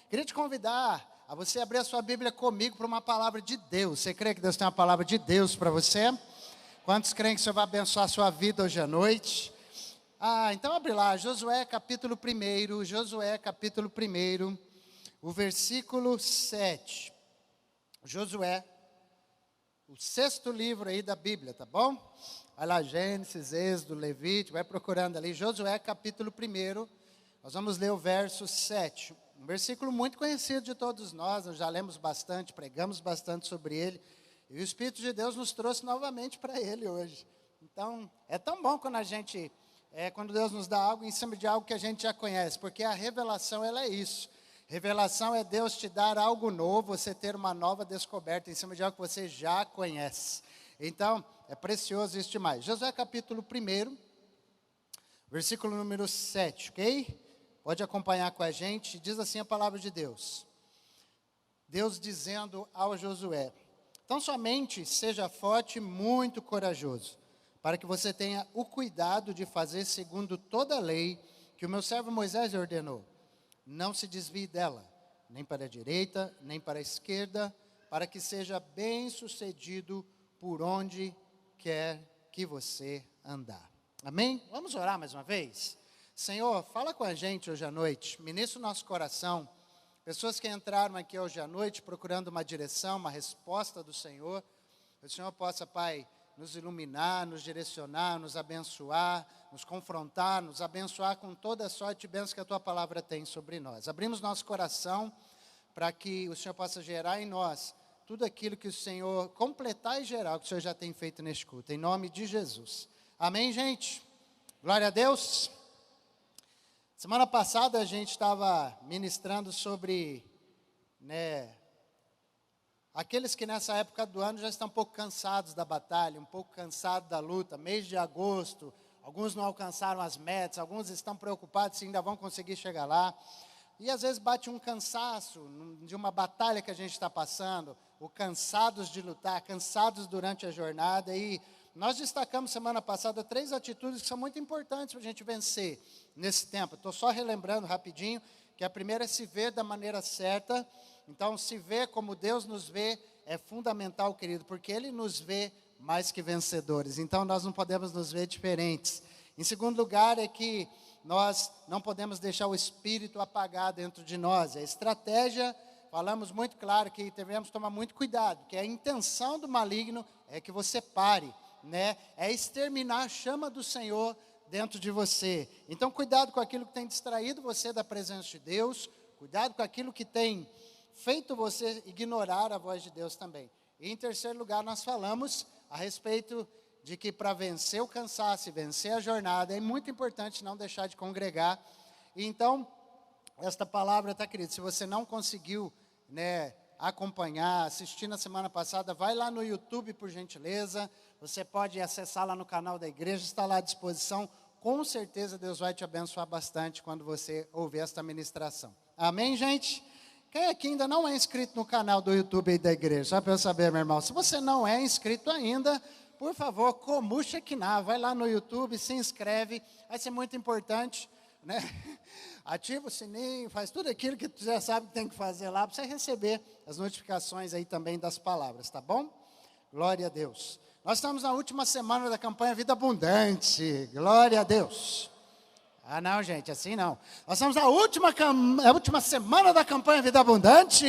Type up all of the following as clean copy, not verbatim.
Queria te convidar a você abrir a sua Bíblia comigo para uma palavra de Deus. Você crê que Deus tem uma palavra de Deus para você? Quantos creem que o Senhor vai abençoar a sua vida hoje à noite? Então abre lá, Josué capítulo 1, Josué capítulo 1, o versículo 7. Josué, o 6º livro aí da Bíblia, tá bom? Vai lá, Gênesis, Êxodo, Levítico, vai procurando ali, Josué capítulo 1, nós vamos ler o verso 7. Um versículo muito conhecido de todos nós já lemos bastante, pregamos bastante sobre ele, e o Espírito de Deus nos trouxe novamente para ele hoje. Então, é tão bom quando Deus nos dá algo em cima de algo que a gente já conhece, porque a revelação, ela é isso. Revelação é Deus te dar algo novo, você ter uma nova descoberta em cima de algo que você já conhece. Então, é precioso isso demais. Josué capítulo 1, versículo número 7, ok? Pode acompanhar com a gente, diz assim a palavra de Deus. Deus dizendo ao Josué: então somente seja forte e muito corajoso, para que você tenha o cuidado de fazer segundo toda a lei que o meu servo Moisés ordenou. Não se desvie dela, nem para a direita, nem para a esquerda, para que seja bem sucedido por onde quer que você andar. Amém? Vamos orar mais uma vez? Senhor, fala com a gente hoje à noite, ministra o nosso coração. Pessoas que entraram aqui hoje à noite procurando uma direção, uma resposta do Senhor. Que o Senhor possa, Pai, nos iluminar, nos direcionar, nos abençoar, nos confrontar, nos abençoar com toda a sorte e bênção que a Tua palavra tem sobre nós. Abrimos nosso coração para que o Senhor possa gerar em nós tudo aquilo que o Senhor, completar e gerar o que o Senhor já tem feito neste culto, em nome de Jesus. Amém, gente? Glória a Deus. Semana passada a gente estava ministrando sobre, aqueles que nessa época do ano já estão um pouco cansados da batalha, um pouco cansados da luta, mês de agosto, alguns não alcançaram as metas, alguns estão preocupados se ainda vão conseguir chegar lá, e às vezes bate um cansaço de uma batalha que a gente está passando, o cansados de lutar, cansados durante a jornada, e nós destacamos semana passada 3 atitudes que são muito importantes para a gente vencer nesse tempo. Estou só relembrando rapidinho, que a primeira é se ver da maneira certa. Então, se ver como Deus nos vê é fundamental, querido, porque Ele nos vê mais que vencedores. Então, nós não podemos nos ver diferentes. Em segundo lugar, é que nós não podemos deixar o Espírito apagar dentro de nós. A estratégia, falamos muito claro que devemos tomar muito cuidado, que a intenção do maligno é que você pare, é exterminar a chama do Senhor dentro de você. Então, cuidado com aquilo que tem distraído você da presença de Deus, cuidado com aquilo que tem feito você ignorar a voz de Deus também. E em terceiro lugar, nós falamos a respeito de que para vencer o cansaço e vencer a jornada, é muito importante não deixar de congregar. E então, esta palavra, querido, se você não conseguiu, acompanhar, assistir na semana passada, vai lá no YouTube, por gentileza. Você pode acessar lá no canal da igreja, está lá à disposição. Com certeza Deus vai te abençoar bastante quando você ouvir esta ministração. Amém, gente? Quem aqui ainda não é inscrito no canal do YouTube aí da igreja? Só para eu saber, meu irmão. Se você não é inscrito ainda, por favor, Komu Shekinah, vai lá no YouTube, se inscreve. Vai ser muito importante, Ativa o sininho, faz tudo aquilo que tu já sabe que tem que fazer lá, para você receber as notificações aí também das palavras, tá bom? Glória a Deus. Nós estamos na última semana da campanha Vida Abundante. Glória a Deus. Não, gente, assim não. Nós estamos na última semana da campanha Vida Abundante.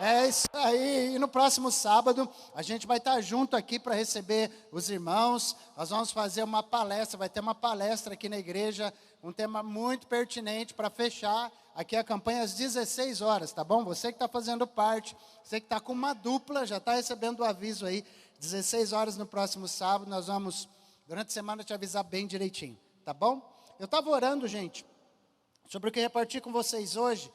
É isso aí. E no próximo sábado, a gente vai estar junto aqui para receber os irmãos. Nós vamos fazer uma palestra, vai ter uma palestra aqui na igreja, um tema muito pertinente para fechar aqui a campanha às 16 horas, tá bom? Você que está fazendo parte, você que está com uma dupla, já está recebendo o aviso aí. 16 horas no próximo sábado, nós vamos, durante a semana, te avisar bem direitinho, tá bom? Eu estava orando, gente, sobre o que repartir com vocês hoje,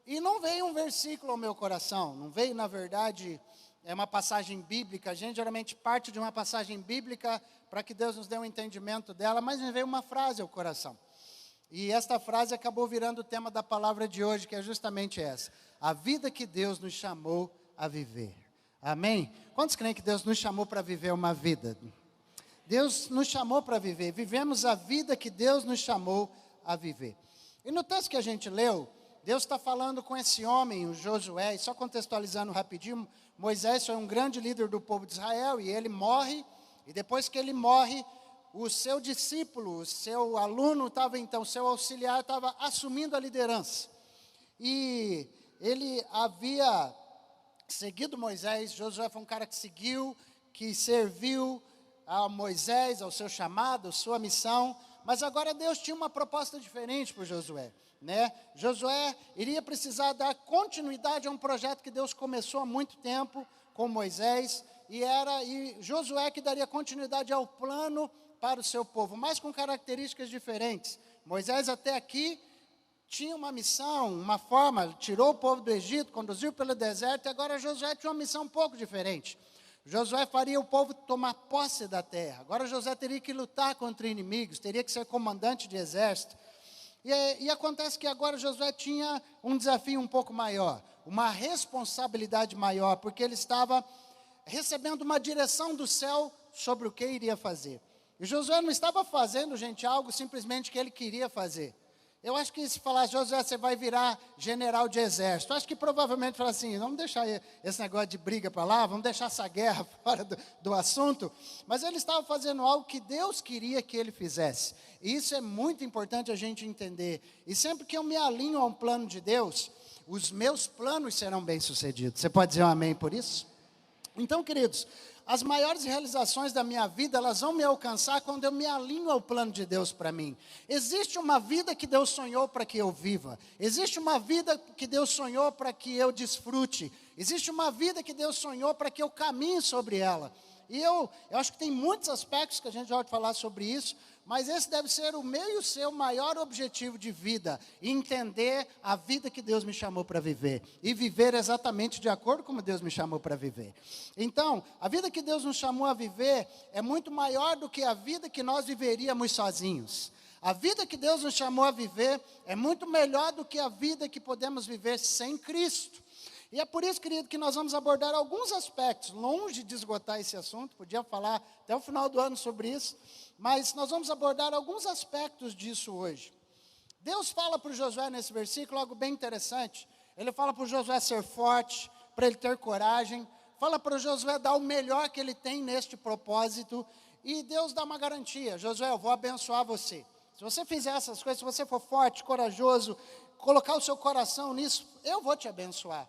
e não veio um versículo ao meu coração, não veio, na verdade, uma passagem bíblica. A gente geralmente parte de uma passagem bíblica para que Deus nos dê um entendimento dela, mas me veio uma frase ao coração. E esta frase acabou virando o tema da palavra de hoje, que é justamente essa: a vida que Deus nos chamou a viver. Amém? Quantos creem que Deus nos chamou para viver uma vida? Deus nos chamou para viver. Vivemos a vida que Deus nos chamou a viver. E no texto que a gente leu, Deus está falando com esse homem, o Josué, e só contextualizando rapidinho, Moisés foi um grande líder do povo de Israel, e ele morre, e depois que ele morre, o seu discípulo, o seu aluno estava então, o seu auxiliar estava assumindo a liderança. E ele havia seguido Moisés. Josué foi um cara que seguiu, que serviu a Moisés, ao seu chamado, sua missão. Mas agora Deus tinha uma proposta diferente para Josué, né? Josué iria precisar dar continuidade a um projeto que Deus começou há muito tempo com Moisés. E Josué que daria continuidade ao plano para o seu povo, mas com características diferentes. Moisés até aqui tinha uma missão, uma forma, tirou o povo do Egito, conduziu pelo deserto, e agora Josué tinha uma missão um pouco diferente. Josué faria o povo tomar posse da terra. Agora Josué teria que lutar contra inimigos, teria que ser comandante de exército. E acontece que agora Josué tinha um desafio um pouco maior, uma responsabilidade maior, porque ele estava recebendo uma direção do céu sobre o que iria fazer. E Josué não estava fazendo, gente, algo simplesmente que ele queria fazer. Eu acho que se falar, Josué, você vai virar general de exército. Eu acho que provavelmente fala assim, vamos deixar esse negócio de briga para lá, vamos deixar essa guerra fora do assunto. Mas ele estava fazendo algo que Deus queria que ele fizesse. E isso é muito importante a gente entender. E sempre que eu me alinho a um plano de Deus, os meus planos serão bem-sucedidos. Você pode dizer um amém por isso? Então, queridos, as maiores realizações da minha vida, elas vão me alcançar quando eu me alinho ao plano de Deus para mim. Existe uma vida que Deus sonhou para que eu viva. Existe uma vida que Deus sonhou para que eu desfrute. Existe uma vida que Deus sonhou para que eu caminhe sobre ela. E eu acho que tem muitos aspectos que a gente já pode falar sobre isso, mas esse deve ser o meu e o seu maior objetivo de vida, entender a vida que Deus me chamou para viver, e viver exatamente de acordo com como Deus me chamou para viver. Então, a vida que Deus nos chamou a viver é muito maior do que a vida que nós viveríamos sozinhos. A vida que Deus nos chamou a viver é muito melhor do que a vida que podemos viver sem Cristo. E é por isso, querido, que nós vamos abordar alguns aspectos, longe de esgotar esse assunto, podia falar até o final do ano sobre isso, mas nós vamos abordar alguns aspectos disso hoje. Deus fala para o Josué nesse versículo algo bem interessante. Ele fala para o Josué ser forte, para ele ter coragem, fala para o Josué dar o melhor que ele tem neste propósito, e Deus dá uma garantia: Josué, eu vou abençoar você. Se você fizer essas coisas, se você for forte, corajoso, colocar o seu coração nisso, eu vou te abençoar.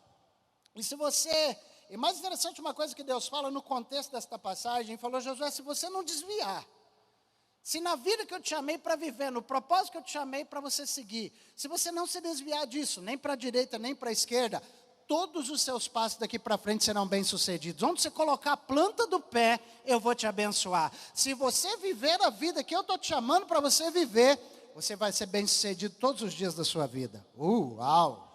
E mais interessante, uma coisa que Deus fala no contexto desta passagem, falou: Josué, se você não desviar, se na vida que eu te chamei para viver, no propósito que eu te chamei para você seguir, se você não se desviar disso, nem para a direita, nem para a esquerda, todos os seus passos daqui para frente serão bem-sucedidos. Onde você colocar a planta do pé, eu vou te abençoar. Se você viver a vida que eu estou te chamando para você viver, você vai ser bem-sucedido todos os dias da sua vida. Uau!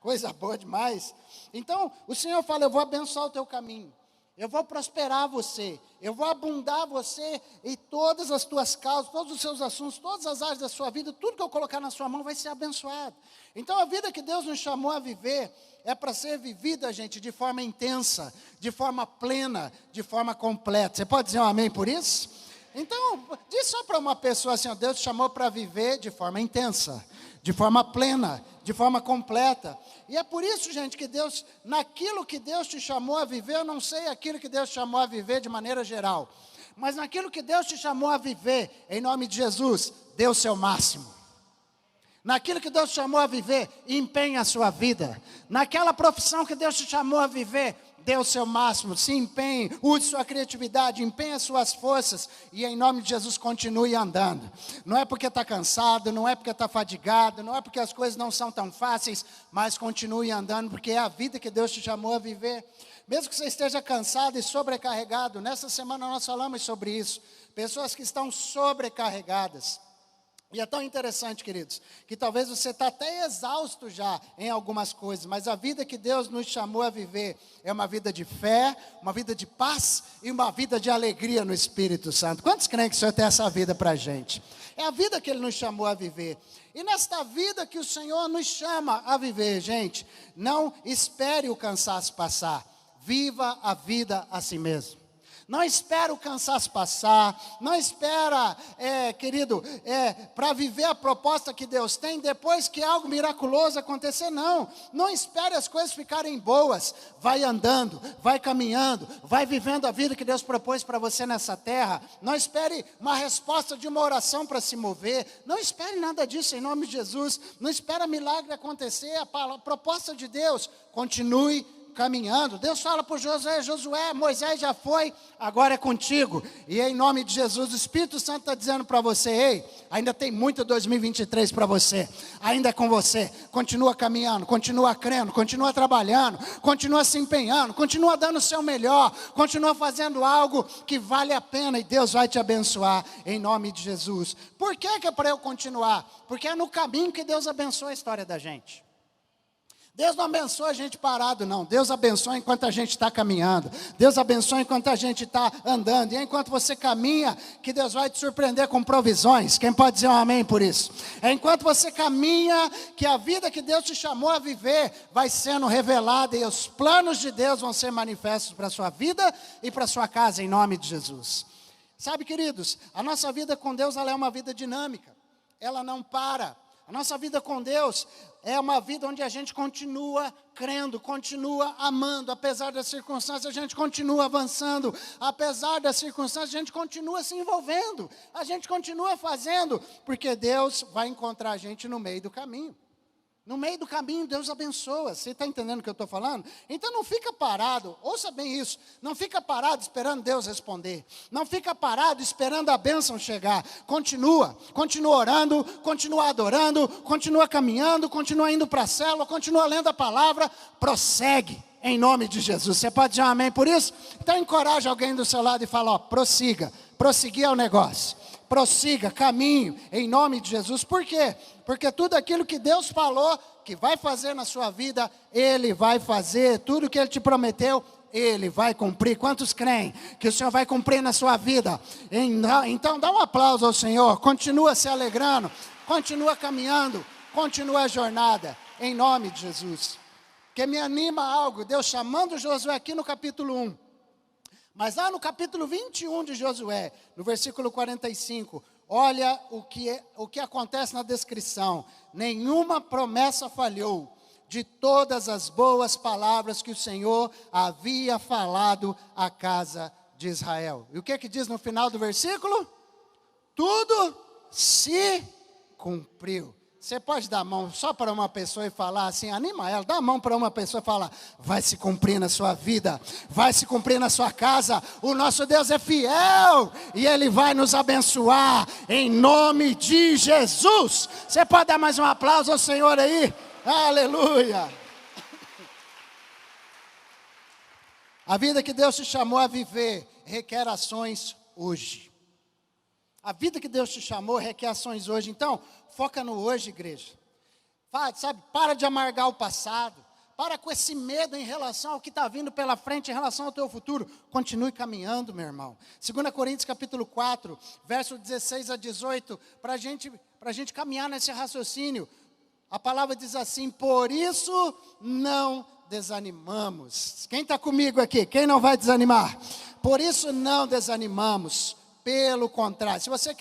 Coisa boa demais. Então, o Senhor fala: eu vou abençoar o teu caminho, eu vou prosperar você, eu vou abundar você em todas as tuas causas, todos os seus assuntos, todas as áreas da sua vida, tudo que eu colocar na sua mão vai ser abençoado. Então, a vida que Deus nos chamou a viver é para ser vivida, gente, de forma intensa, de forma plena, de forma completa. Você pode dizer um amém por isso? Então, diz só para uma pessoa assim: ó, Deus te chamou para viver de forma intensa, de forma plena, de forma completa. E é por isso, gente, que Deus, naquilo que Deus te chamou a viver, eu não sei aquilo que Deus te chamou a viver de maneira geral, mas naquilo que Deus te chamou a viver, em nome de Jesus, dê o seu máximo. Naquilo que Deus te chamou a viver, empenhe a sua vida. Naquela profissão que Deus te chamou a viver, dê o seu máximo, se empenhe, use sua criatividade, empenhe as suas forças, e em nome de Jesus continue andando. Não é porque está cansado, não é porque está fadigado, não é porque as coisas não são tão fáceis, mas continue andando, porque é a vida que Deus te chamou a viver. Mesmo que você esteja cansado e sobrecarregado, nessa semana nós falamos sobre isso, pessoas que estão sobrecarregadas. E é tão interessante, queridos, que talvez você está até exausto já em algumas coisas, mas a vida que Deus nos chamou a viver é uma vida de fé, uma vida de paz e uma vida de alegria no Espírito Santo. Quantos creem que o Senhor tem essa vida para a gente? É a vida que Ele nos chamou a viver. E nesta vida que o Senhor nos chama a viver, gente, não espere o cansaço passar. Viva a vida a si mesmo. Não espera o cansaço passar, não espera, querido, para viver a proposta que Deus tem, depois que algo miraculoso acontecer, não. Não espere as coisas ficarem boas, vai andando, vai caminhando, vai vivendo a vida que Deus propôs para você nessa terra. Não espere uma resposta de uma oração para se mover, não espere nada disso em nome de Jesus. Não espera milagre acontecer, a proposta de Deus, continue caminhando. Deus fala para Josué, Moisés já foi, agora é contigo. E em nome de Jesus, o Espírito Santo está dizendo para você, ei, ainda tem muito 2023 para você, ainda é com você. Continua caminhando, continua crendo, continua trabalhando, continua se empenhando, continua dando o seu melhor, continua fazendo algo que vale a pena e Deus vai te abençoar em nome de Jesus. Por que é para eu continuar? Porque é no caminho que Deus abençoa a história da gente. Deus não abençoa a gente parado, não. Deus abençoa enquanto a gente está caminhando. Deus abençoa enquanto a gente está andando. E é enquanto você caminha que Deus vai te surpreender com provisões. Quem pode dizer um amém por isso? É enquanto você caminha que a vida que Deus te chamou a viver vai sendo revelada. E os planos de Deus vão ser manifestos para a sua vida e para a sua casa, em nome de Jesus. Sabe, queridos, a nossa vida com Deus ela é uma vida dinâmica. Ela não para. A nossa vida com Deus é uma vida onde a gente continua crendo, continua amando, apesar das circunstâncias, a gente continua avançando, apesar das circunstâncias, a gente continua se envolvendo, a gente continua fazendo, porque Deus vai encontrar a gente no meio do caminho. No meio do caminho, Deus abençoa. Você está entendendo o que eu estou falando? Então não fica parado, ouça bem isso. Não fica parado esperando Deus responder. Não fica parado esperando a bênção chegar. Continua orando, continua adorando, continua caminhando, continua indo para a célula, continua lendo a palavra, prossegue em nome de Jesus. Você pode dizer um amém por isso? Então encoraja alguém do seu lado e fala, ó, prosseguir é o negócio. Prossiga, caminho, em nome de Jesus. Por quê? Porque tudo aquilo que Deus falou, que vai fazer na sua vida, Ele vai fazer. Tudo que Ele te prometeu, Ele vai cumprir. Quantos creem que o Senhor vai cumprir na sua vida? Então dá um aplauso ao Senhor. Continua se alegrando, continua caminhando, continua a jornada, em nome de Jesus. Porque me anima algo, Deus chamando Josué aqui no capítulo 1. Mas lá no capítulo 21 de Josué, no versículo 45, olha o que acontece na descrição. Nenhuma promessa falhou de todas as boas palavras que o Senhor havia falado à casa de Israel. E o que diz no final do versículo? Tudo se cumpriu. Você pode dar a mão só para uma pessoa e falar assim, anima ela, dá a mão para uma pessoa e fala, vai se cumprir na sua vida, vai se cumprir na sua casa, o nosso Deus é fiel e Ele vai nos abençoar em nome de Jesus. Você pode dar mais um aplauso ao Senhor aí? Aleluia! A vida que Deus te chamou a viver requer ações hoje. A vida que Deus te chamou requer ações hoje. Então, foca no hoje, igreja. Para de amargar o passado. Para com esse medo em relação ao que está vindo pela frente, em relação ao teu futuro. Continue caminhando, meu irmão. 2 Coríntios capítulo 4, verso 16 a 18, para a gente caminhar nesse raciocínio. A palavra diz assim, por isso não desanimamos. Quem está comigo aqui? Quem não vai desanimar? Por isso não desanimamos. Pelo contrário, se você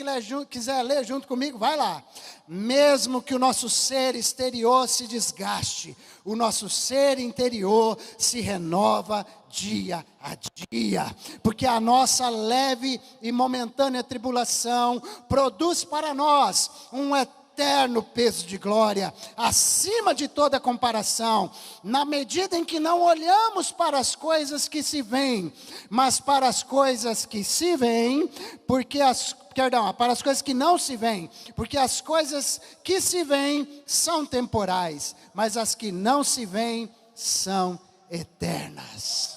quiser ler junto comigo, vai lá. Mesmo que o nosso ser exterior se desgaste, o nosso ser interior se renova dia a dia. Porque a nossa leve e momentânea tribulação produz para nós um eterno peso de glória, acima de toda comparação, na medida em que não olhamos para as coisas que se veem, mas para as coisas que se veem, para as coisas que não se veem, porque as coisas que se veem são temporais, mas as que não se veem são eternas.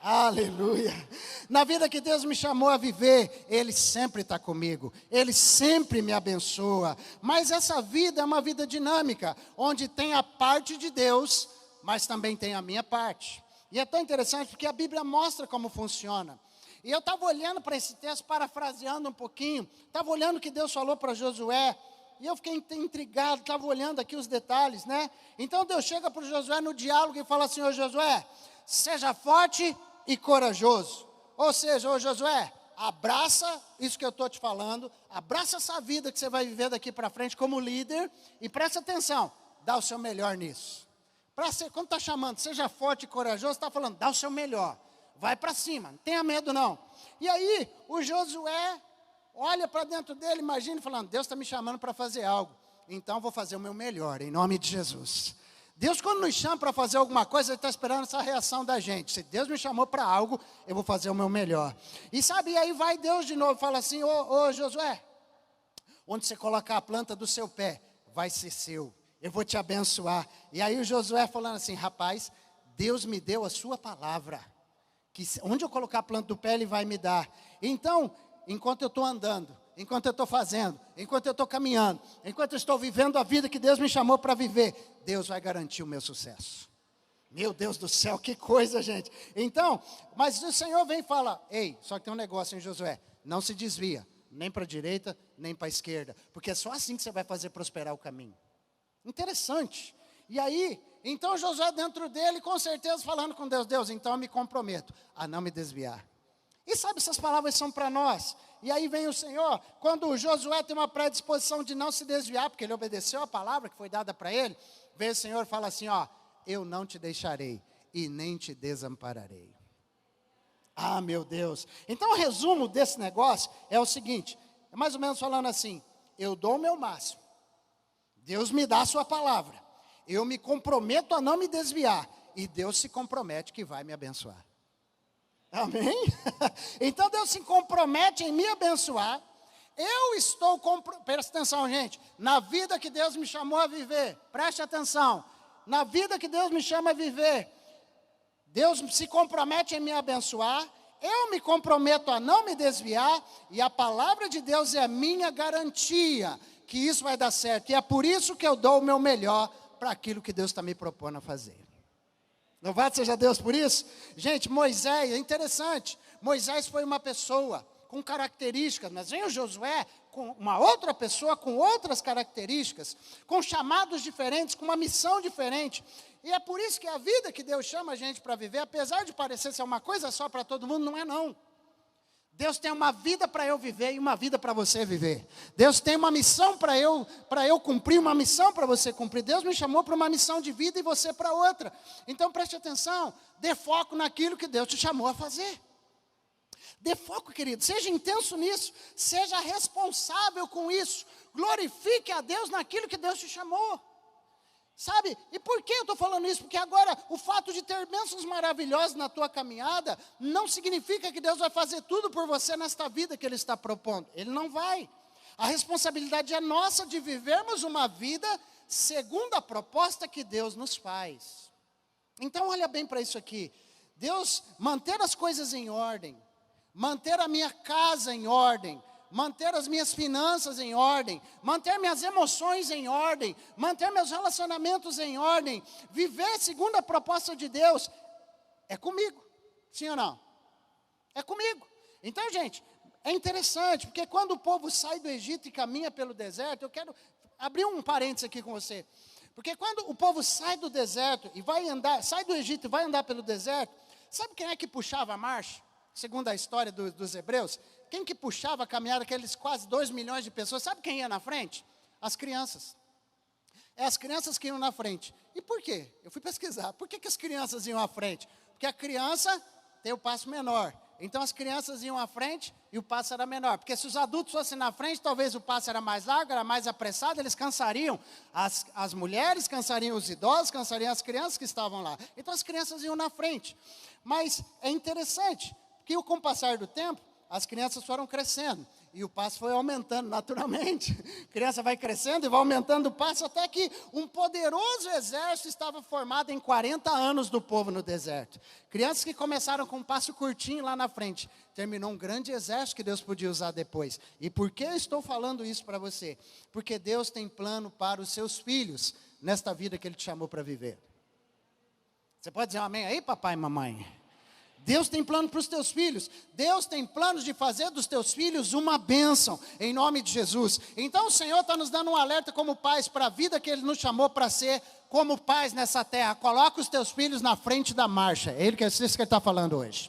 Aleluia. Na vida que Deus me chamou a viver, Ele sempre está comigo, Ele sempre me abençoa, mas essa vida é uma vida dinâmica, onde tem a parte de Deus, mas também tem a minha parte. E é tão interessante porque a Bíblia mostra como funciona. E eu estava olhando para esse texto, parafraseando um pouquinho, estava olhando o que Deus falou para Josué, e eu fiquei intrigado, estava olhando aqui os detalhes, né? Então Deus chega para Josué no diálogo e fala assim, ô Josué, seja forte e corajoso, Ou seja, ô Josué, abraça isso que eu estou te falando, abraça essa vida que você vai viver daqui para frente como líder, e presta atenção, dá o seu melhor nisso. Quando está chamando, seja forte e corajoso, está falando, dá o seu melhor, vai para cima, não tenha medo não. E aí, o Josué olha para dentro dele, imagina falando, Deus está me chamando para fazer algo, então vou fazer o meu melhor, em nome de Jesus. Deus, quando nos chama para fazer alguma coisa, Ele está esperando essa reação da gente. Se Deus me chamou para algo, eu vou fazer o meu melhor. E sabe, e aí vai Deus de novo, fala assim, ô Josué, onde você colocar a planta do seu pé, vai ser seu. Eu vou te abençoar. E aí o Josué falando assim, rapaz, Deus me deu a sua palavra. Que onde eu colocar a planta do pé, Ele vai me dar. Então, enquanto eu estou andando, enquanto eu estou fazendo, enquanto eu estou caminhando, enquanto eu estou vivendo a vida que Deus me chamou para viver, Deus vai garantir o meu sucesso. Meu Deus do céu, que coisa, gente. Então, mas o Senhor vem e fala, ei, só que tem um negócio, hein, Josué, não se desvia, nem para a direita, nem para a esquerda, porque é só assim que você vai fazer prosperar o caminho. Interessante. E aí, então Josué dentro dele, com certeza falando com Deus, Deus, então eu me comprometo a não me desviar. E sabe, essas palavras são para nós. E aí vem o Senhor, quando o Josué tem uma predisposição de não se desviar, porque ele obedeceu a palavra que foi dada para ele, vem o Senhor e fala assim, ó, eu não te deixarei e nem te desampararei. Ah, meu Deus. Então o resumo desse negócio é o seguinte, é mais ou menos falando assim, eu dou o meu máximo, Deus me dá a sua palavra, eu me comprometo a não me desviar, e Deus se compromete que vai me abençoar. Amém? Então Deus se compromete em me abençoar. Eu estou, presta atenção, gente, na vida que Deus me chamou a viver, preste atenção, na vida que Deus me chama a viver, Deus se compromete em me abençoar, eu me comprometo a não me desviar, e a palavra de Deus é a minha garantia, que isso vai dar certo, e é por isso que eu dou o meu melhor para aquilo que Deus está me propondo a fazer. Louvado seja Deus por isso. Gente, Moisés, é interessante, Moisés foi uma pessoa com características, mas vem o Josué com uma outra pessoa com outras características, com chamados diferentes, com uma missão diferente, e é por isso que a vida que Deus chama a gente para viver, apesar de parecer ser uma coisa só para todo mundo, não é não. Deus tem uma vida para eu viver e uma vida para você viver. Deus tem uma missão para eu cumprir, uma missão para você cumprir. Deus me chamou para uma missão de vida e você para outra. Então preste atenção, dê foco naquilo que Deus te chamou a fazer. Dê foco, querido, seja intenso nisso, seja responsável com isso. Glorifique a Deus naquilo que Deus te chamou. Sabe, e por que eu estou falando isso? Porque agora o fato de ter bênçãos maravilhosas na tua caminhada, não significa que Deus vai fazer tudo por você nesta vida que Ele está propondo. Ele não vai. A responsabilidade é nossa de vivermos uma vida segundo a proposta que Deus nos faz. Então olha bem para isso aqui. Deus, manter as coisas em ordem, manter a minha casa em ordem, manter as minhas finanças em ordem, manter minhas emoções em ordem, manter meus relacionamentos em ordem, viver segundo a proposta de Deus, é comigo, sim ou não? É comigo. Então, gente, é interessante, porque quando o povo sai do Egito e caminha pelo deserto, eu quero abrir um parênteses aqui com você, porque quando o povo sai do deserto e vai andar, sai do Egito e vai andar pelo deserto, sabe quem é que puxava a marcha? Segundo a história dos hebreus, quem que puxava a caminhada, aqueles quase 2 milhões de pessoas, sabe quem ia na frente? As crianças. É as crianças que iam na frente. E por quê? Eu fui pesquisar. Por que as crianças iam à frente? Porque a criança tem o passo menor. Então as crianças iam à frente e o passo era menor. Porque se os adultos fossem na frente, talvez o passo era mais largo, era mais apressado, eles cansariam. As mulheres cansariam, os idosos cansariam, as crianças que estavam lá. Então as crianças iam na frente. Mas é interessante, porque com o passar do tempo, as crianças foram crescendo, e o passo foi aumentando naturalmente. A criança vai crescendo e vai aumentando o passo, até que um poderoso exército estava formado em 40 anos do povo no deserto. Crianças que começaram com um passo curtinho lá na frente, terminou um grande exército que Deus podia usar depois. E por que eu estou falando isso para você? Porque Deus tem plano para os seus filhos, nesta vida que Ele te chamou para viver. Você pode dizer um amém aí, papai e mamãe? Deus tem plano para os teus filhos. Deus tem planos de fazer dos teus filhos uma bênção, em nome de Jesus. Então o Senhor está nos dando um alerta como pais para a vida que Ele nos chamou para ser como pais nessa terra. Coloca os teus filhos na frente da marcha. É isso que Ele está falando hoje.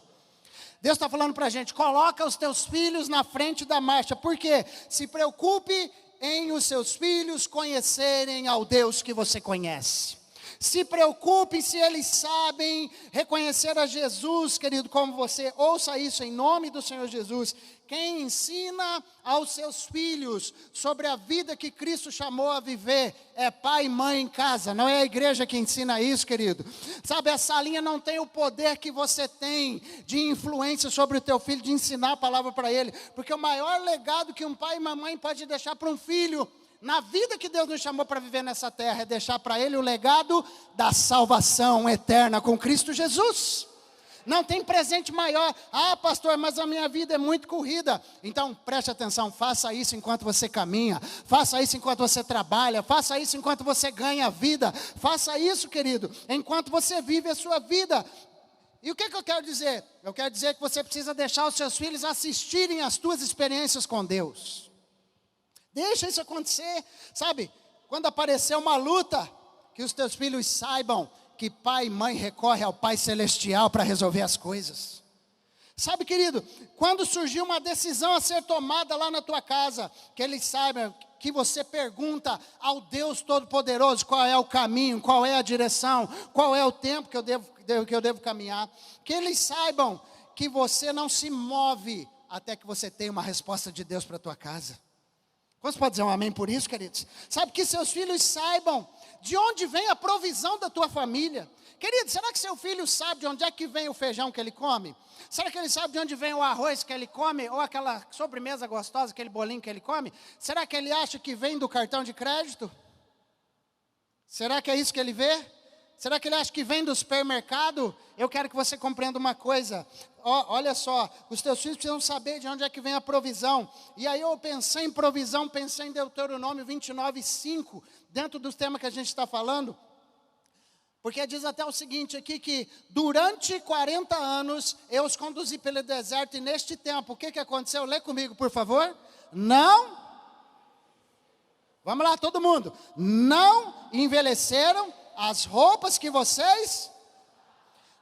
Deus está falando para a gente, coloca os teus filhos na frente da marcha. Por quê? Se preocupe em os seus filhos conhecerem ao Deus que você conhece. Se preocupe se eles sabem reconhecer a Jesus, querido, como você. Ouça isso em nome do Senhor Jesus. Quem ensina aos seus filhos sobre a vida que Cristo chamou a viver é pai e mãe em casa, não é a igreja que ensina isso, querido. Sabe, a salinha não tem o poder que você tem de influência sobre o teu filho, de ensinar a palavra para ele, porque o maior legado que um pai e uma mãe pode deixar para um filho, na vida que Deus nos chamou para viver nessa terra, é deixar para ele o legado da salvação eterna com Cristo Jesus. Não tem presente maior. Ah, pastor, mas a minha vida é muito corrida. Então, preste atenção, faça isso enquanto você caminha. Faça isso enquanto você trabalha. Faça isso enquanto você ganha vida. Faça isso, querido, enquanto você vive a sua vida. E o que eu quero dizer? Eu quero dizer que você precisa deixar os seus filhos assistirem às tuas experiências com Deus. Deixa isso acontecer, sabe? Quando aparecer uma luta, que os teus filhos saibam que pai e mãe recorrem ao Pai Celestial para resolver as coisas. Sabe, querido, quando surgir uma decisão a ser tomada lá na tua casa, que eles saibam que você pergunta ao Deus Todo-Poderoso qual é o caminho, qual é a direção, qual é o tempo que eu devo caminhar. Que eles saibam que você não se move até que você tenha uma resposta de Deus para a tua casa. Você pode dizer um amém por isso, queridos? Sabe, que seus filhos saibam de onde vem a provisão da tua família. Querido, será que seu filho sabe de onde é que vem o feijão que ele come? Será que ele sabe de onde vem o arroz que ele come? Ou aquela sobremesa gostosa, aquele bolinho que ele come? Será que ele acha que vem do cartão de crédito? Será que é isso que ele vê? Será que ele acha que vem do supermercado? Eu quero que você compreenda uma coisa. Olha só, os teus filhos precisam saber de onde é que vem a provisão. E aí eu pensei em provisão, pensei em Deuteronômio 29:5, dentro dos temas que a gente está falando. Porque diz até o seguinte aqui, que durante 40 anos eu os conduzi pelo deserto, e neste tempo, o que aconteceu? Lê comigo, por favor. Não, vamos lá todo mundo. Não envelheceram as roupas que vocês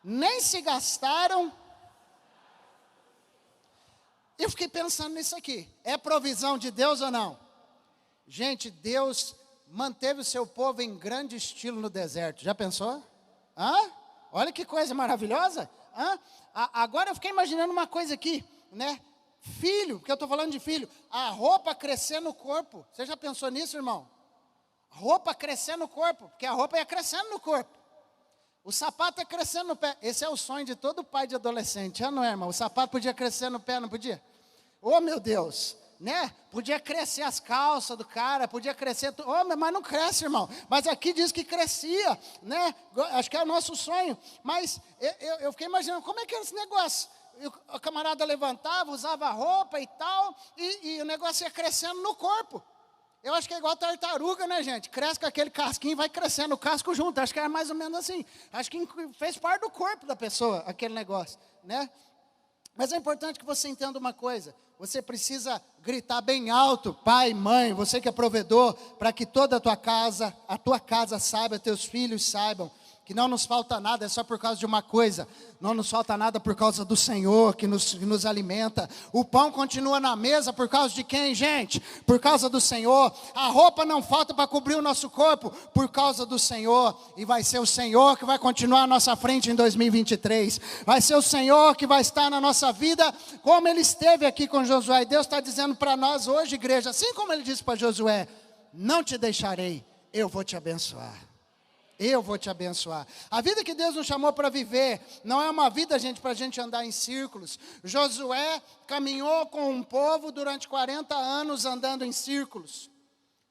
nem se gastaram. Eu fiquei pensando nisso aqui. É provisão de Deus ou não? Gente, Deus manteve o seu povo em grande estilo no deserto. Já pensou? Olha que coisa maravilhosa. Agora eu fiquei imaginando uma coisa aqui, né? Filho, porque eu estou falando de filho. A roupa crescer no corpo. Você já pensou nisso, irmão? Roupa crescer no corpo, porque a roupa ia crescendo no corpo. O sapato ia crescendo no pé. Esse é o sonho de todo pai de adolescente, não é, irmão? O sapato podia crescer no pé, não podia? Oh, meu Deus, né? Podia crescer as calças do cara, podia crescer... mas não cresce, irmão. Mas aqui diz que crescia, né? Acho que é o nosso sonho. Mas eu fiquei imaginando, como é que é esse negócio? O camarada levantava, usava roupa e tal, e o negócio ia crescendo no corpo. Eu acho que é igual tartaruga, né, gente? Cresce com aquele casquinho e vai crescendo o casco junto. Acho que era mais ou menos assim. Acho que fez parte do corpo da pessoa, aquele negócio, né? Mas é importante que você entenda uma coisa. Você precisa gritar bem alto, pai, mãe, você que é provedor, para que toda a tua casa saiba, teus filhos saibam, que não nos falta nada, é só por causa de uma coisa. Não nos falta nada por causa do Senhor que nos alimenta. O pão continua na mesa por causa de quem, gente? Por causa do Senhor. A roupa não falta para cobrir o nosso corpo por causa do Senhor. E vai ser o Senhor que vai continuar à nossa frente em 2023. Vai ser o Senhor que vai estar na nossa vida como Ele esteve aqui com Josué. E Deus está dizendo para nós hoje, igreja, assim como Ele disse para Josué: não te deixarei, eu vou te abençoar. Eu vou te abençoar. A vida que Deus nos chamou para viver não é uma vida, gente, para a gente andar em círculos. Josué caminhou com um povo durante 40 anos andando em círculos.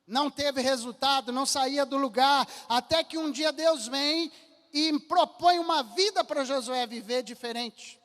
Não teve resultado, não saía do lugar, até que um dia Deus vem e propõe uma vida para Josué viver diferente.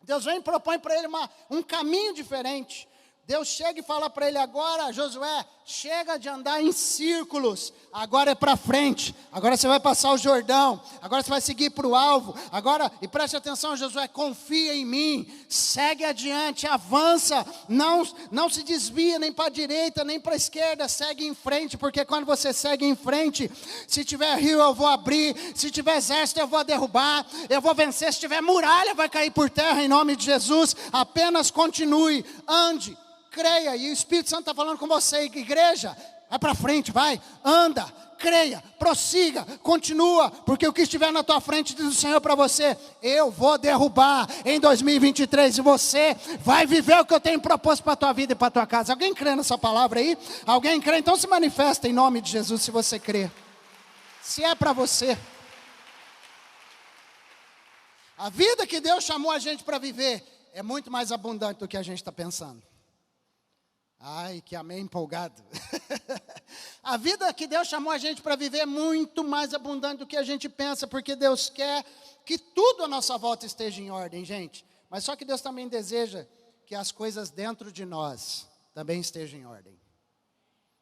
Deus vem e propõe para ele um caminho diferente. Deus chega e fala para ele agora, Josué, chega de andar em círculos, agora é para frente, agora você vai passar o Jordão, agora você vai seguir para o alvo, agora, e preste atenção Josué, confia em mim, segue adiante, avança, não se desvia nem para a direita, nem para a esquerda, segue em frente, porque quando você segue em frente, se tiver rio eu vou abrir, se tiver exército eu vou derrubar, eu vou vencer, se tiver muralha vai cair por terra em nome de Jesus, apenas continue, ande, creia, e o Espírito Santo está falando com você, igreja, vai para frente, vai, anda, creia, prossiga, continua, porque o que estiver na tua frente, diz o Senhor para você, eu vou derrubar em 2023, e você vai viver o que eu tenho proposto para a tua vida e para a tua casa. Alguém crê nessa palavra aí? Alguém crê? Então se manifesta em nome de Jesus, se você crê, se é para você. A vida que Deus chamou a gente para viver, é muito mais abundante do que a gente está pensando. Ai, que amém empolgado. A vida que Deus chamou a gente para viver é muito mais abundante do que a gente pensa, porque Deus quer que tudo à nossa volta esteja em ordem, gente. Mas só que Deus também deseja que as coisas dentro de nós também estejam em ordem.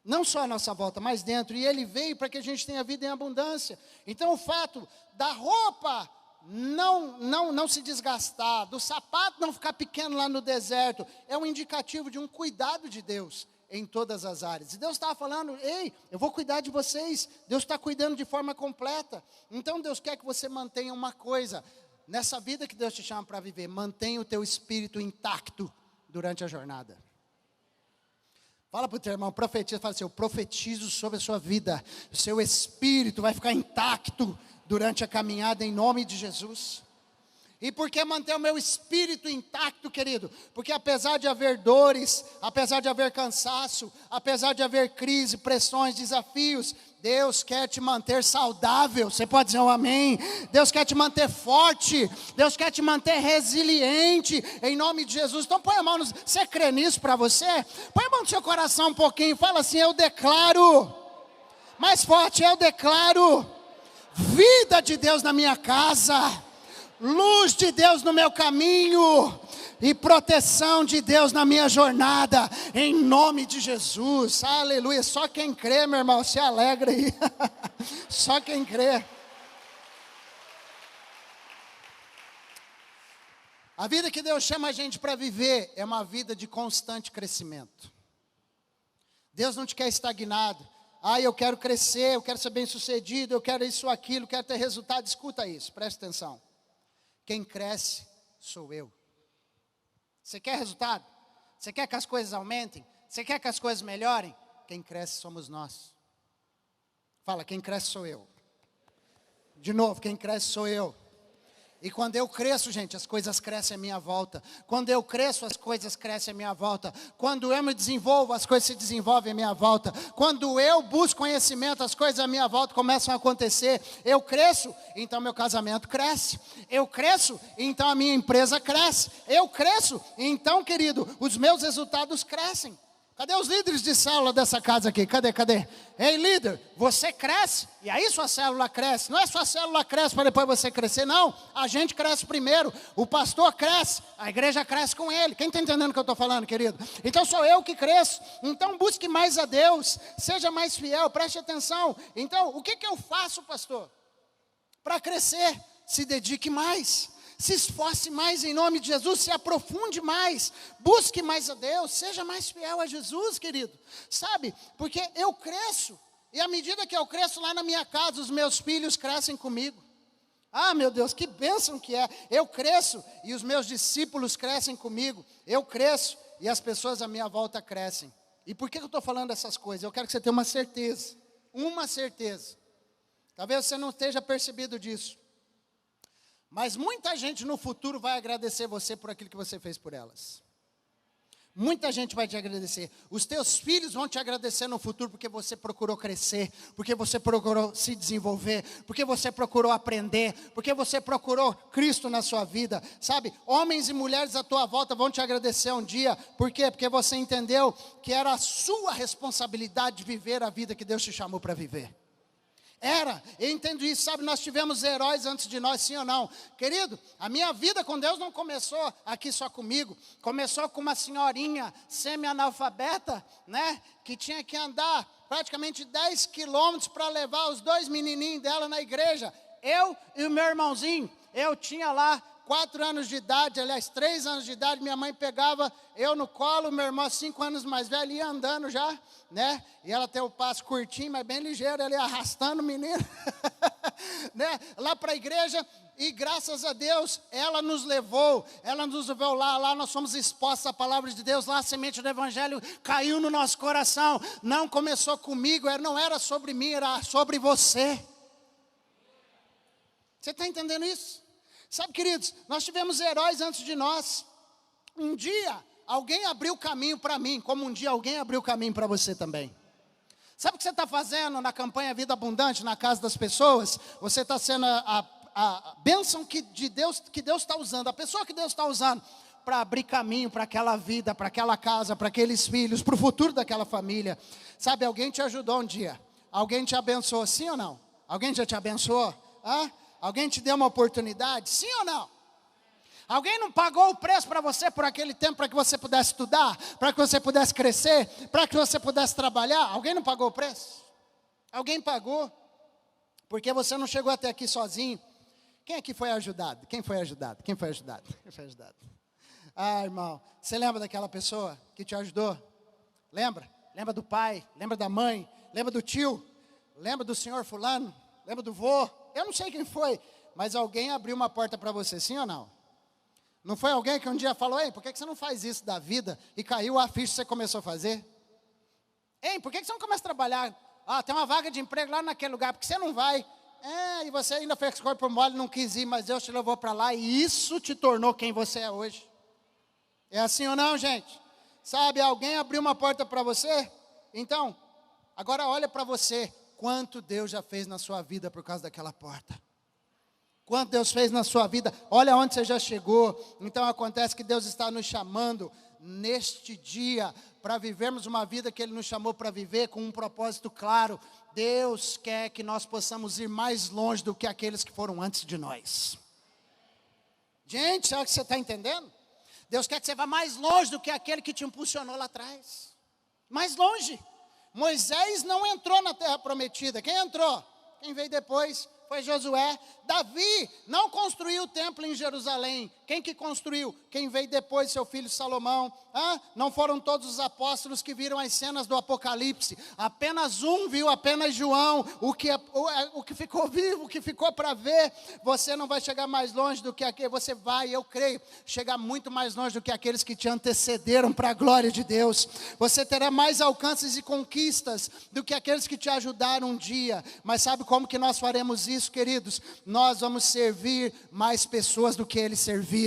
Não só à nossa volta, mas dentro. E Ele veio para que a gente tenha vida em abundância. Então o fato da roupa não se desgastar, do sapato não ficar pequeno lá no deserto, é um indicativo de um cuidado de Deus em todas as áreas. E Deus estava falando, ei, eu vou cuidar de vocês, Deus está cuidando de forma completa. Então Deus quer que você mantenha uma coisa, nessa vida que Deus te chama para viver, mantenha o teu espírito intacto durante a jornada. Fala para o teu irmão, profetiza, fala assim, eu profetizo sobre a sua vida, o seu espírito vai ficar intacto durante a caminhada em nome de Jesus. E por que manter o meu espírito intacto, querido? Porque apesar de haver dores, apesar de haver cansaço, apesar de haver crise, pressões, desafios, Deus quer te manter saudável. Você pode dizer um amém? Deus quer te manter forte, Deus quer te manter resiliente, em nome de Jesus. Então põe a mão, você crê nisso para você? Põe a mão no seu coração um pouquinho e fala assim, eu declaro, mais forte, eu declaro, vida de Deus na minha casa, luz de Deus no meu caminho e proteção de Deus na minha jornada, em nome de Jesus, aleluia. Só quem crê, meu irmão, se alegra aí. Só quem crê. A vida que Deus chama a gente para viver é uma vida de constante crescimento. Deus não te quer estagnado. Ah, eu quero crescer, eu quero ser bem sucedido, eu quero isso, aquilo, quero ter resultado. Escuta isso, presta atenção. Quem cresce sou eu. Você quer resultado? Você quer que as coisas aumentem? Você quer que as coisas melhorem? Quem cresce somos nós. Fala, quem cresce sou eu. De novo, quem cresce sou eu. E quando eu cresço, gente, as coisas crescem à minha volta. Quando eu cresço, as coisas crescem à minha volta. Quando eu me desenvolvo, as coisas se desenvolvem à minha volta. Quando eu busco conhecimento, as coisas à minha volta começam a acontecer. Eu cresço, então meu casamento cresce. Eu cresço, então a minha empresa cresce. Eu cresço, então, querido, os meus resultados crescem. Cadê os líderes de célula dessa casa aqui? Cadê? Ei, líder, você cresce, e aí sua célula cresce. Não é sua célula cresce para depois você crescer, não. A gente cresce primeiro, o pastor cresce, a igreja cresce com ele. Quem está entendendo o que eu estou falando, querido? Então sou eu que cresço. Então busque mais a Deus, seja mais fiel, preste atenção. Então, o que eu faço, pastor? Para crescer, se dedique mais. Se esforce mais em nome de Jesus, se aprofunde mais, busque mais a Deus, seja mais fiel a Jesus, querido. Sabe, porque eu cresço, e à medida que eu cresço lá na minha casa, os meus filhos crescem comigo. Ah, meu Deus, que bênção que é. Eu cresço e os meus discípulos crescem comigo. Eu cresço e as pessoas à minha volta crescem. E por que eu estou falando essas coisas? Eu quero que você tenha uma certeza. Uma certeza. Talvez você não esteja percebido disso. Mas muita gente no futuro vai agradecer você por aquilo que você fez por elas. Muita gente vai te agradecer. Os teus filhos vão te agradecer no futuro porque você procurou crescer, porque você procurou se desenvolver, porque você procurou aprender, porque você procurou Cristo na sua vida. Sabe, homens e mulheres à tua volta vão te agradecer um dia. Por quê? Porque você entendeu que era a sua responsabilidade de viver a vida que Deus te chamou para viver. Eu entendo isso, sabe, nós tivemos heróis antes de nós, sim ou não? Querido, a minha vida com Deus não começou aqui só comigo, começou com uma senhorinha semi-analfabeta, né, que tinha que andar praticamente 10 quilômetros para levar os 2 menininhos dela na igreja, eu e o meu irmãozinho. Eu tinha lá 4 anos de idade, aliás, 3 anos de idade, minha mãe pegava eu no colo, meu irmão 5 anos mais velho, ia andando já, né? E ela tem o passo curtinho, mas bem ligeiro, ela ia arrastando o menino, né? Lá para a igreja, e graças a Deus, ela nos levou lá nós fomos expostos à palavra de Deus, lá a semente do evangelho caiu no nosso coração, não começou comigo, não era sobre mim, era sobre você. Você está entendendo isso? Sabe, queridos, nós tivemos heróis antes de nós. Um dia, alguém abriu caminho para mim, como um dia alguém abriu caminho para você também. Sabe o que você está fazendo na campanha Vida Abundante, na casa das pessoas? Você está sendo a bênção que Deus está usando, a pessoa que Deus está usando para abrir caminho para aquela vida, para aquela casa, para aqueles filhos, para o futuro daquela família. Sabe, alguém te ajudou um dia, alguém te abençoou, sim ou não? Alguém já te abençoou? Alguém te deu uma oportunidade, sim ou não? Alguém não pagou o preço para você por aquele tempo, para que você pudesse estudar, para que você pudesse crescer, para que você pudesse trabalhar? Alguém não pagou o preço? Alguém pagou, porque você não chegou até aqui sozinho. Quem aqui foi ajudado? Quem foi ajudado? Quem foi ajudado? Quem foi ajudado? Irmão, você lembra daquela pessoa que te ajudou? Lembra? Lembra do pai? Lembra da mãe? Lembra do tio? Lembra do senhor fulano? Lembra do vô? Eu não sei quem foi, mas alguém abriu uma porta para você, sim ou não? Não foi alguém que um dia falou, ei, por que você não faz isso da vida? E caiu a ficha que você começou a fazer? Ei, por que você não começa a trabalhar? Tem uma vaga de emprego lá naquele lugar, porque você não vai? E você ainda fez corpo mole, não quis ir, mas Deus te levou para lá e isso te tornou quem você é hoje. É assim ou não, gente? Sabe, alguém abriu uma porta para você? Então, agora olha para você. Quanto Deus já fez na sua vida por causa daquela porta. Quanto Deus fez na sua vida. Olha onde você já chegou. Então acontece que Deus está nos chamando neste dia para vivermos uma vida que Ele nos chamou para viver com um propósito claro. Deus quer que nós possamos ir mais longe do que aqueles que foram antes de nós. Gente, sabe o que você está entendendo? Deus quer que você vá mais longe do que aquele que te impulsionou lá atrás. Mais longe. Moisés não entrou na terra prometida. Quem entrou? Quem veio depois foi Josué. Davi não construiu o templo em Jerusalém. Quem que construiu? Quem veio depois, seu filho Salomão. Não foram todos os apóstolos que viram as cenas do Apocalipse. Apenas um viu, apenas João. O que ficou vivo, o que ficou para ver. Você não vai chegar mais longe do que aquele. Você vai, eu creio, chegar muito mais longe do que aqueles que te antecederam para a glória de Deus. Você terá mais alcances e conquistas do que aqueles que te ajudaram um dia. Mas sabe como que nós faremos isso, queridos? Nós vamos servir mais pessoas do que eles serviram.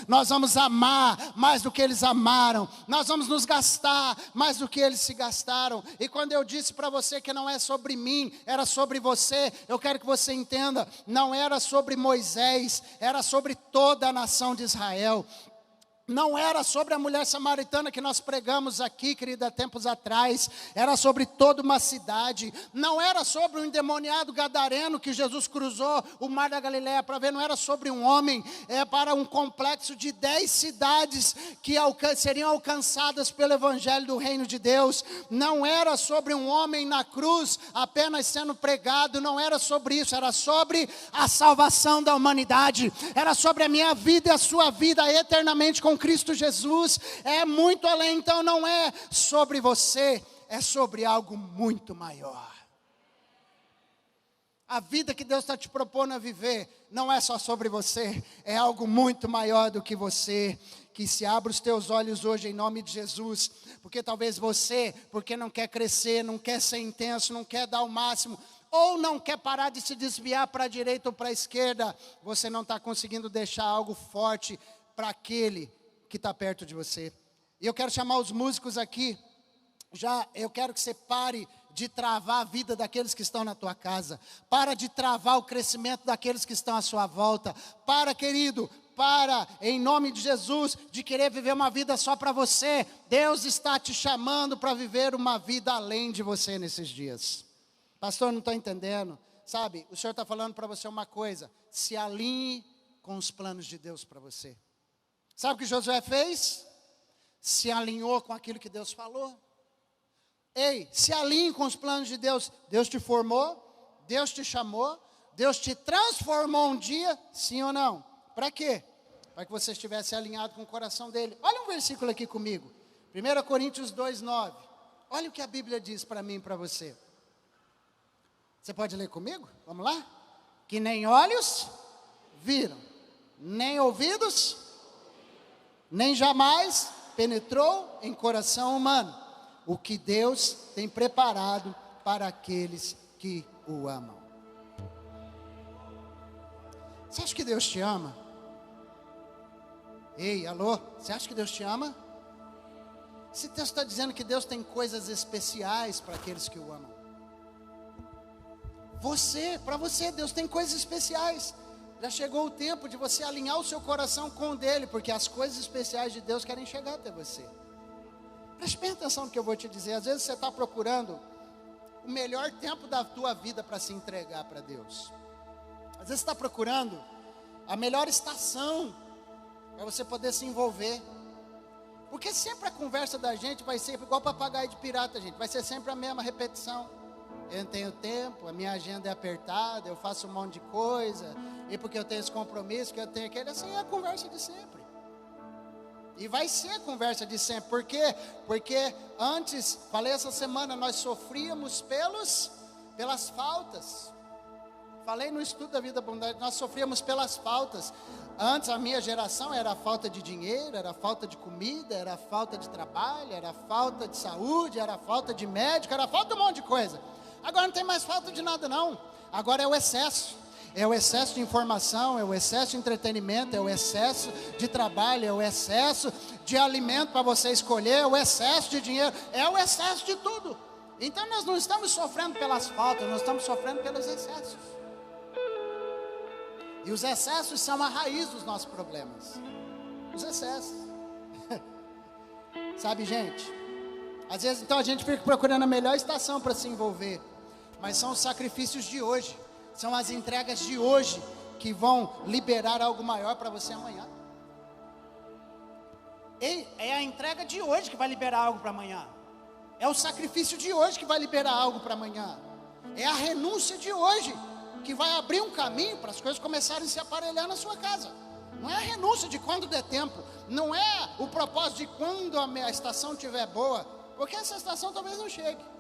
Nós vamos amar mais do que eles amaram. Nós vamos nos gastar mais do que eles se gastaram. E quando eu disse para você que não é sobre mim, era sobre você, eu quero que você entenda, não era sobre Moisés, era sobre toda a nação de Israel. Não era sobre a mulher samaritana que nós pregamos aqui, querida, tempos atrás. Era sobre toda uma cidade. Não era sobre um endemoniado gadareno que Jesus cruzou o mar da Galileia para ver. Não era sobre um homem. É para um complexo de 10 cidades que seriam alcançadas pelo evangelho do reino de Deus. Não era sobre um homem na cruz apenas sendo pregado. Não era sobre isso. Era sobre a salvação da humanidade. Era sobre a minha vida e a sua vida eternamente com Cristo Jesus. É muito além. Então não é sobre você, é sobre algo muito maior. A vida que Deus está te propondo a viver não é só sobre você, é algo muito maior do que você. Que se abra os teus olhos hoje em nome de Jesus, porque talvez você, porque não quer crescer, não quer ser intenso, não quer dar o máximo, ou não quer parar de se desviar para a direita ou para a esquerda, você não está conseguindo deixar algo forte para aquele que está perto de você. E eu quero chamar os músicos aqui. Eu quero que você pare de travar a vida daqueles que estão na tua casa. Para de travar o crescimento daqueles que estão à sua volta. Para, querido, em nome de Jesus, de querer viver uma vida só para você. Deus está te chamando para viver uma vida além de você nesses dias. Pastor, não estou entendendo. sabe, o Senhor está falando para você uma coisa: se alinhe com os planos de Deus para você. Sabe o que Josué fez? Se alinhou com aquilo que Deus falou. Ei, se alinhe com os planos de Deus. Deus te formou, Deus te chamou, Deus te transformou um dia, sim ou não? Para quê? Para que você estivesse alinhado com o coração dele. Olha um versículo aqui comigo, 1 Coríntios 2:9. Olha o que a Bíblia diz para mim e para você. Você pode ler comigo? Vamos lá? Que nem olhos viram, nem ouvidos, nem jamais penetrou em coração humano o que Deus tem preparado para aqueles que o amam. Você acha que Deus te ama? Ei, alô, você acha que Deus te ama? Se Deus está dizendo que Deus tem coisas especiais para aqueles que o amam. Para você, Deus tem coisas especiais. Já chegou o tempo de você alinhar o seu coração com o dele, porque as coisas especiais de Deus querem chegar até você. Preste bem atenção no que eu vou te dizer. Às vezes você está procurando o melhor tempo da tua vida para se entregar para Deus. Às vezes você está procurando a melhor estação para você poder se envolver. Porque sempre a conversa da gente vai ser igual papagaio de pirata, gente. Vai ser sempre a mesma repetição. Eu não tenho tempo, a minha agenda é apertada, eu faço um monte de coisa, e porque eu tenho esse compromisso, que eu tenho aquele, assim é a conversa de sempre. E vai ser a conversa de sempre. Por quê? Porque antes, falei essa semana, nós sofríamos pelas faltas. Falei no estudo da vida abundante, nós sofríamos pelas faltas. Antes a minha geração era a falta de dinheiro, era a falta de comida, era a falta de trabalho, era a falta de saúde, era a falta de médico, era a falta de um monte de coisa. Agora não tem mais falta de nada não. Agora é o excesso. É o excesso de informação, é o excesso de entretenimento, é o excesso de trabalho, é o excesso de alimento para você escolher, é o excesso de dinheiro, é o excesso de tudo. Então nós não estamos sofrendo pelas faltas, nós estamos sofrendo pelos excessos. E os excessos são a raiz dos nossos problemas. Os excessos. Sabe, gente? Às vezes então a gente fica procurando a melhor estação para se envolver. Mas são os sacrifícios de hoje, são as entregas de hoje que vão liberar algo maior para você amanhã. É a entrega de hoje que vai liberar algo para amanhã. É o sacrifício de hoje que vai liberar algo para amanhã. É a renúncia de hoje que vai abrir um caminho para as coisas começarem a se aparelhar na sua casa. Não é a renúncia de quando der tempo, não é o propósito de quando a estação estiver boa, porque essa estação talvez não chegue.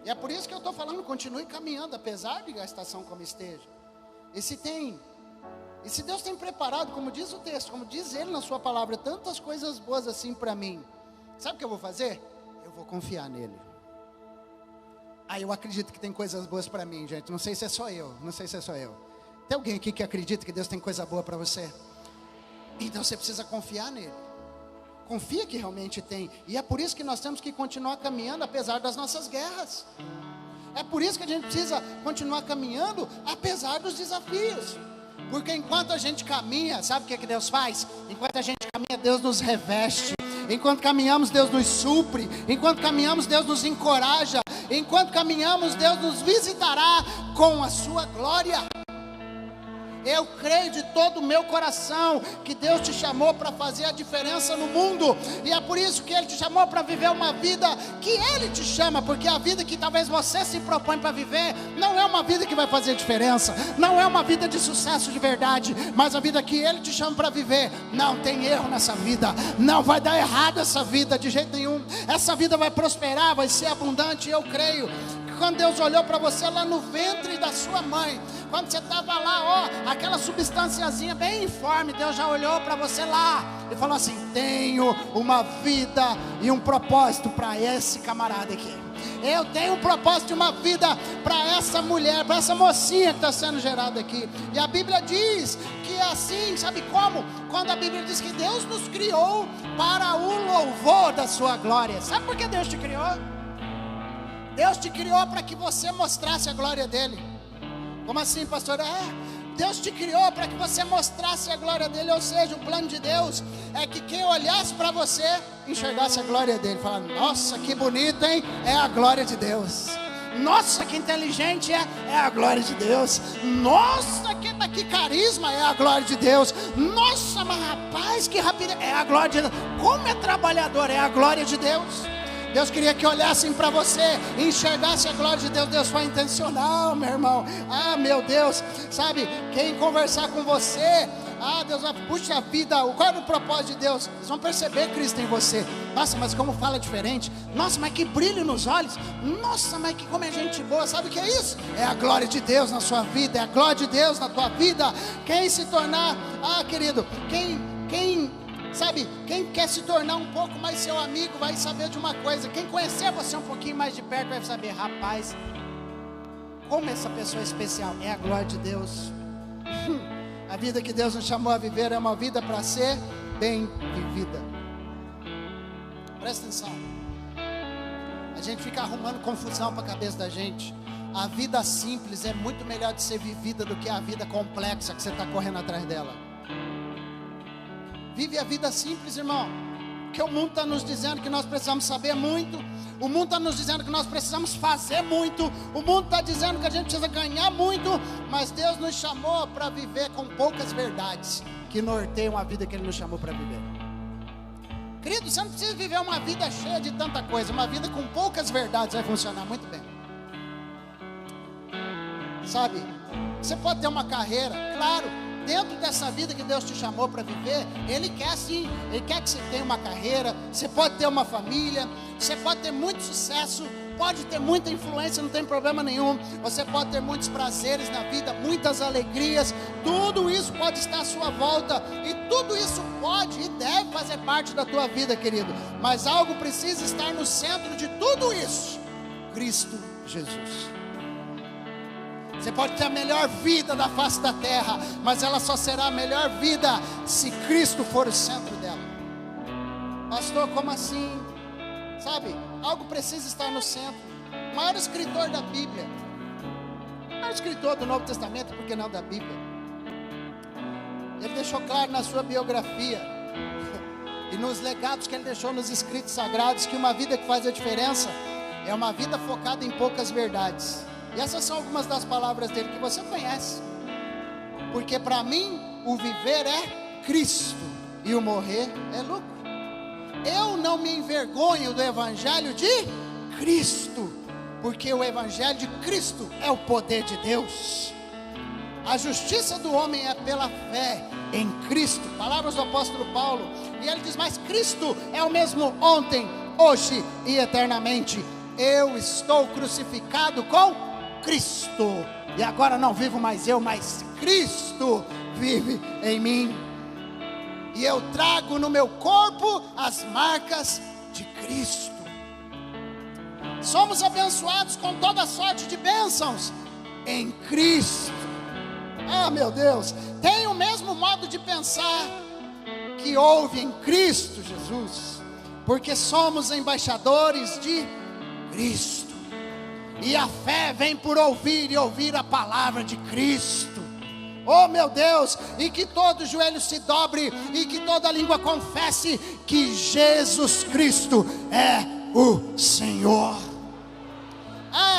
E é por isso que eu estou falando, continue caminhando, apesar de a estação como esteja. E se Deus tem preparado, como diz o texto, como diz Ele na sua palavra, tantas coisas boas assim para mim, sabe o que eu vou fazer? Eu vou confiar nele. Eu acredito que tem coisas boas para mim, gente, não sei se é só eu, Tem alguém aqui que acredita que Deus tem coisa boa para você? Então você precisa confiar nele. Confia que realmente tem. E é por isso que nós temos que continuar caminhando apesar das nossas guerras. É por isso que a gente precisa continuar caminhando apesar dos desafios. Porque enquanto a gente caminha, sabe o que Deus faz? Enquanto a gente caminha, Deus nos reveste. Enquanto caminhamos, Deus nos supre. Enquanto caminhamos, Deus nos encoraja. Enquanto caminhamos, Deus nos visitará com a sua glória. Eu creio de todo o meu coração que Deus te chamou para fazer a diferença no mundo. E é por isso que Ele te chamou para viver uma vida que Ele te chama. Porque a vida que talvez você se propõe para viver não é uma vida que vai fazer diferença. Não é uma vida de sucesso de verdade. Mas a vida que Ele te chama para viver, não tem erro nessa vida. Não vai dar errado essa vida de jeito nenhum. Essa vida vai prosperar, vai ser abundante. E eu creio que quando Deus olhou para você lá no ventre da sua mãe, quando você estava lá, aquela substânciazinha bem informe, Deus já olhou para você lá e falou assim: tenho uma vida e um propósito para esse camarada aqui. Eu tenho um propósito e uma vida para essa mulher, para essa mocinha que está sendo gerada aqui. E a Bíblia diz que é assim, sabe como? Quando a Bíblia diz que Deus nos criou para o louvor da sua glória. Sabe por que Deus te criou? Deus te criou para que você mostrasse a glória dele. Como assim, pastor? Deus te criou para que você mostrasse a glória dele. Ou seja, o plano de Deus é que quem olhasse para você enxergasse a glória dele. Fala: nossa, que bonito, hein? É a glória de Deus. Nossa, que inteligente é a glória de Deus. Nossa, que carisma, é a glória de Deus. Nossa, mas rapaz, que rapidez, é a glória de Deus. Como é trabalhador, é a glória de Deus. Deus queria que olhassem para você e enxergassem a glória de Deus. Deus foi intencional, meu irmão. Ah, meu Deus, sabe, quem conversar com você, Deus vai, puxa vida, qual é o propósito de Deus? Eles vão perceber Cristo em você. Nossa, mas como fala diferente. Nossa, mas que brilho nos olhos. Nossa, mas como é gente boa. Sabe o que é isso? É a glória de Deus na sua vida, é a glória de Deus na tua vida. Quem se tornar, querido, sabe, quem quer se tornar um pouco mais seu amigo vai saber de uma coisa. Quem conhecer você um pouquinho mais de perto vai saber, rapaz, como essa pessoa é especial. É a glória de Deus. A vida que Deus nos chamou a viver é uma vida para ser bem vivida. Presta atenção. A gente fica arrumando confusão para a cabeça da gente. A vida simples é muito melhor de ser vivida do que a vida complexa que você está correndo atrás dela. Vive a vida simples, irmão. Porque o mundo está nos dizendo que nós precisamos saber muito. O mundo está nos dizendo que nós precisamos fazer muito. O mundo está dizendo que a gente precisa ganhar muito. Mas Deus nos chamou para viver com poucas verdades que norteiam a vida que Ele nos chamou para viver. Querido, você não precisa viver uma vida cheia de tanta coisa. Uma vida com poucas verdades vai funcionar muito bem. Sabe, você pode ter uma carreira, claro, dentro dessa vida que Deus te chamou para viver. Ele quer sim, Ele quer que você tenha uma carreira. Você pode ter uma família, você pode ter muito sucesso, pode ter muita influência, não tem problema nenhum. Você pode ter muitos prazeres na vida, muitas alegrias. Tudo isso pode estar à sua volta, e tudo isso pode e deve fazer parte da tua vida, querido. Mas algo precisa estar no centro de tudo isso: Cristo Jesus. Você pode ter a melhor vida da face da terra, mas ela só será a melhor vida se Cristo for o centro dela. Pastor, como assim? Sabe, algo precisa estar no centro. O maior escritor da Bíblia, o maior escritor do Novo Testamento, por que não da Bíblia, ele deixou claro na sua biografia e nos legados que ele deixou nos escritos sagrados, que uma vida que faz a diferença é uma vida focada em poucas verdades. E essas são algumas das palavras dele que você conhece. Porque para mim o viver é Cristo e o morrer é lucro. Eu não me envergonho do Evangelho de Cristo, porque o Evangelho de Cristo é o poder de Deus. A justiça do homem é pela fé em Cristo. Palavras do apóstolo Paulo. E ele diz, mas Cristo é o mesmo ontem, hoje e eternamente. Eu estou crucificado com Cristo, e agora não vivo mais eu, mas Cristo vive em mim. E eu trago no meu corpo as marcas de Cristo. Somos abençoados com toda sorte de bênçãos em Cristo. Meu Deus, tem o mesmo modo de pensar que houve em Cristo Jesus, porque somos embaixadores de Cristo. E a fé vem por ouvir, e ouvir a palavra de Cristo. Oh meu Deus, e que todo joelho se dobre, e que toda língua confesse que Jesus Cristo é o Senhor.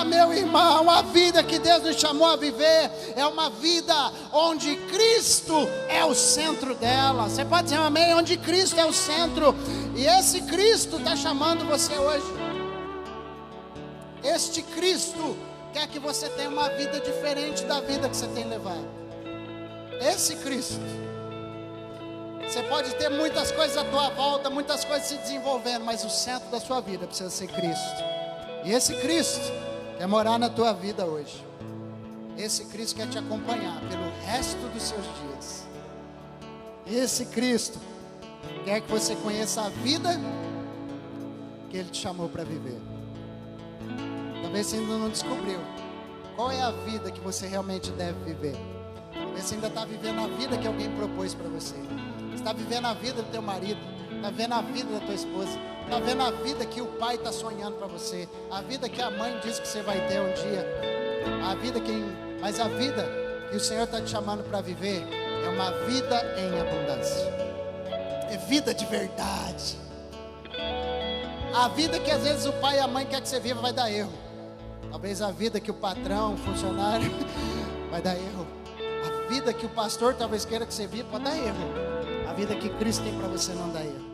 Meu irmão, a vida que Deus nos chamou a viver é uma vida onde Cristo é o centro dela. Você pode dizer amém? Onde Cristo é o centro. E esse Cristo está chamando você hoje. Este Cristo quer que você tenha uma vida diferente da vida que você tem levado. Esse Cristo. Você pode ter muitas coisas à tua volta, muitas coisas se desenvolvendo, mas o centro da sua vida precisa ser Cristo. E esse Cristo quer morar na tua vida hoje. Esse Cristo quer te acompanhar pelo resto dos seus dias. Esse Cristo quer que você conheça a vida que Ele te chamou para viver. Talvez você ainda não descobriu qual é a vida que você realmente deve viver. Talvez você ainda está vivendo a vida que alguém propôs para você. Você está vivendo a vida do teu marido, está vivendo a vida da tua esposa, está vendo a vida que o pai está sonhando para você, a vida que a mãe diz que você vai ter um dia, mas a vida que o Senhor está te chamando para viver é uma vida em abundância. É vida de verdade. A vida que às vezes o pai e a mãe quer que você viva vai dar erro. Talvez a vida que o patrão, o funcionário, vai dar erro. A vida que o pastor talvez queira que você viva pode dar erro. A vida que Cristo tem para você não dá erro.